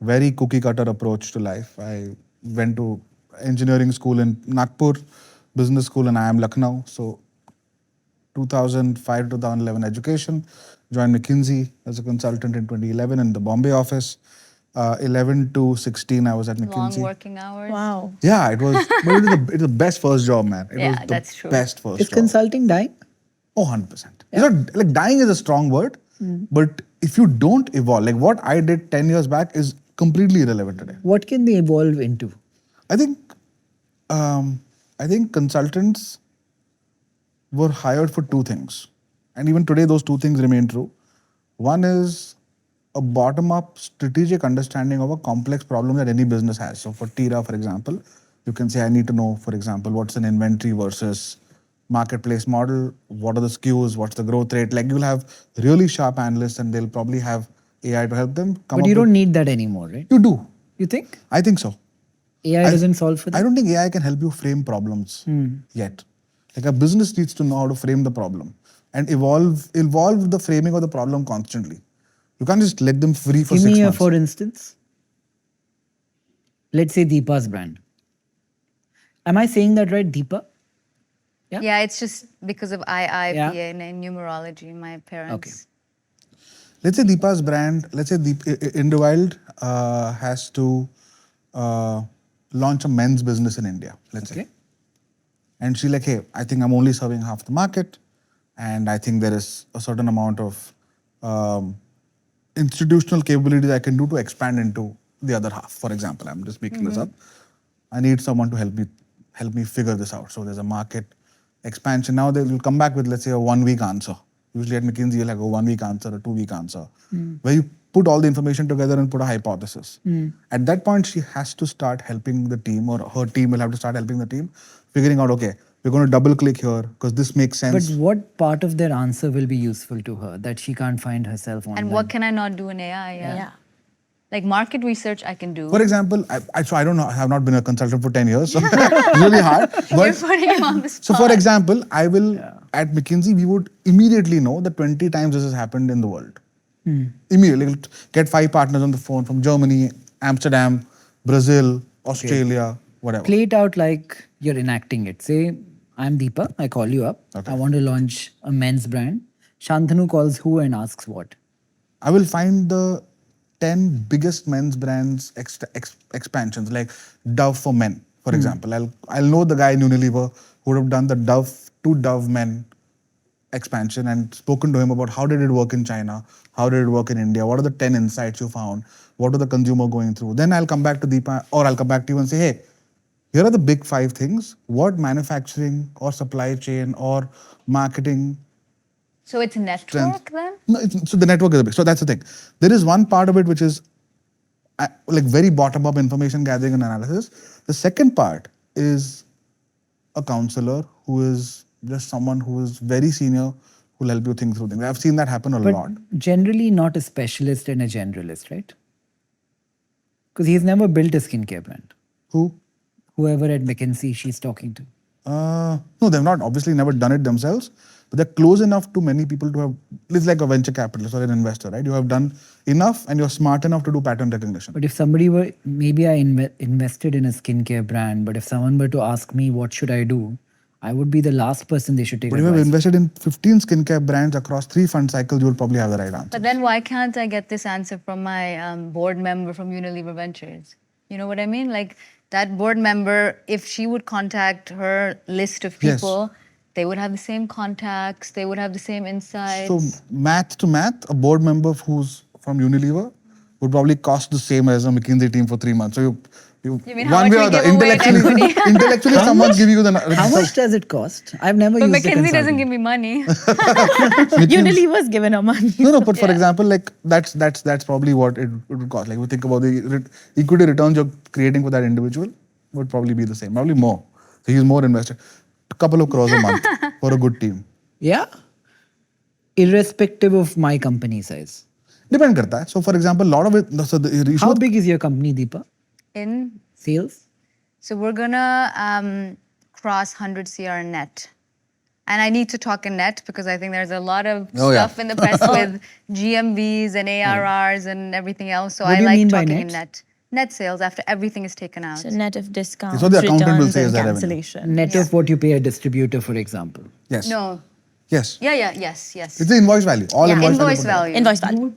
very cookie cutter approach to life. I went to engineering school in Nagpur, business school in IIM Lucknow. So 2005 to 2011 education, joined McKinsey as a consultant in 2011 in the Bombay office. 11 to 16, I was at Long McKinsey. working hours. Wow. Yeah, it was, but it was the best first job, man. It was Yeah, the that's true. best first Is job. consulting dying? Oh, 100%. It's not, like dying is a strong word, but if you don't evolve, like what I did 10 years back is completely irrelevant today. What can they evolve into? I think, I think consultants were hired for two things. And even today, those two things remain true. One is a bottom-up strategic understanding of a complex problem that any business has. So for Tira, for example, you can say, I need to know, for example, what's an inventory versus marketplace model, what are the SKUs, what's the growth rate. Like you'll have really sharp analysts and they'll probably have AI to help them come But up you with- don't need that anymore, right? You do. You think? I think so. AI doesn't solve for that? I don't think AI can help you frame problems yet. Like a business needs to know how to frame the problem and evolve the framing of the problem constantly. You can't just let them free for Give 6 me a months. for instance. Let's say Deepa's brand. Am I saying that right, Deepa? Yeah? Yeah, it's just because of IIPA Yeah. and numerology. My parents. Let's say Deepa's brand, let's say Indowild has to launch a men's business in India, let's say. Okay. And she's like, hey, I think I'm only serving half the market. And I think there is a certain amount of institutional capabilities I can do to expand into the other half. For example, I'm just making this up. I need someone to help me figure this out. So there's a market expansion. Now they will come back with, let's say, a 1 week answer. Usually at McKinsey, you'll have a 1 week answer, a 2 week answer, where you put all the information together and put a hypothesis. At that point, she has to start helping the team, or her team will have to start helping the team, figuring out, okay, we're going to double click here because this makes But sense. what part of their answer will be useful to her that she can't find herself online? And what can I not do in AI? Yeah. Like market research, I can do. For example, so I don't know, I have not been a consultant for 10 years, so it's really hard. You're But putting him on the spot. so for example, I will, at McKinsey, we would immediately know that 20 times this has happened in the world. Immediately, we'll get 5 partners on the phone from Germany, Amsterdam, Brazil, Australia, whatever. Play it out like you're enacting it. Say, I'm Deepa, I call you up. Okay. I want to launch a men's brand. Shantanu calls who and asks what? I will find the 10 biggest men's brands expansions, like Dove for men, for example. I'll know the guy in Unilever who would have done the Dove to Dove men expansion and spoken to him about how did it work in China, how did it work in India, what are the 10 insights you found, what are the consumer going through. Then I'll come back to Deepa, or I'll come back to you and say, hey, here are the big 5 things. What manufacturing or supply chain or marketing. So it's network then? No, so the network is a big. So that's the thing. There is one part of it which is like very bottom-up information gathering and analysis. The second part is a counselor who is just someone who is very senior who will help you think through things. I've seen that happen a But lot. generally not a specialist and a generalist, right? Because he's never built a skincare brand. Who? Whoever at McKinsey she's talking to. No, they've not obviously never done it themselves, but they're close enough to many people to have. It's like a venture capitalist or an investor, right? You have done enough and you're smart enough to do pattern recognition. But if somebody were, maybe I invested in a skincare brand, but if someone were to ask me what should I do, I would be the last person they should take But if you have advice. invested in 15 skincare brands across 3 fund cycles, you will probably have the right answer. But then why can't I get this answer from my board member from Unilever Ventures? You know what I mean? Like that board member, if she would contact her list of Yes. people, they would have the same contacts, they would have the same insights. So math to math, a board member who's from Unilever would probably cost the same as a McKinsey team for 3 months. So you You mean how one much way we or the give away in intellectually, equity? intellectually someone's giving you the. How much does it cost? I've never But used a McKinsey doesn't consultant. give me money. Unilever's given her money. No, but for Yeah. example, like that's probably what it would cost. Like we think about the equity returns you're creating for that individual would probably be the same, probably more. So he's more invested. A couple of crores a month for a good team. Yeah? Irrespective of my company size. Depend करता है. So for example, a lot of it. So the issue How big is your company, Deepa? In Sales? So we're gonna cross 100 CR net And I need to talk in net because I think there's a lot of Oh, yeah. stuff in the press with GMVs and ARRs and everything else. So What I do you like mean by talking net? in net. Net sales after everything is taken out. So net of discounts, So the accountant will returns, say and is that revenue. cancellation. Net of what you pay a distributor, for example. Yes. No. Yes. Yeah, yes. It's the invoice value. All Yeah, invoice, invoice put there. value. Invoice value.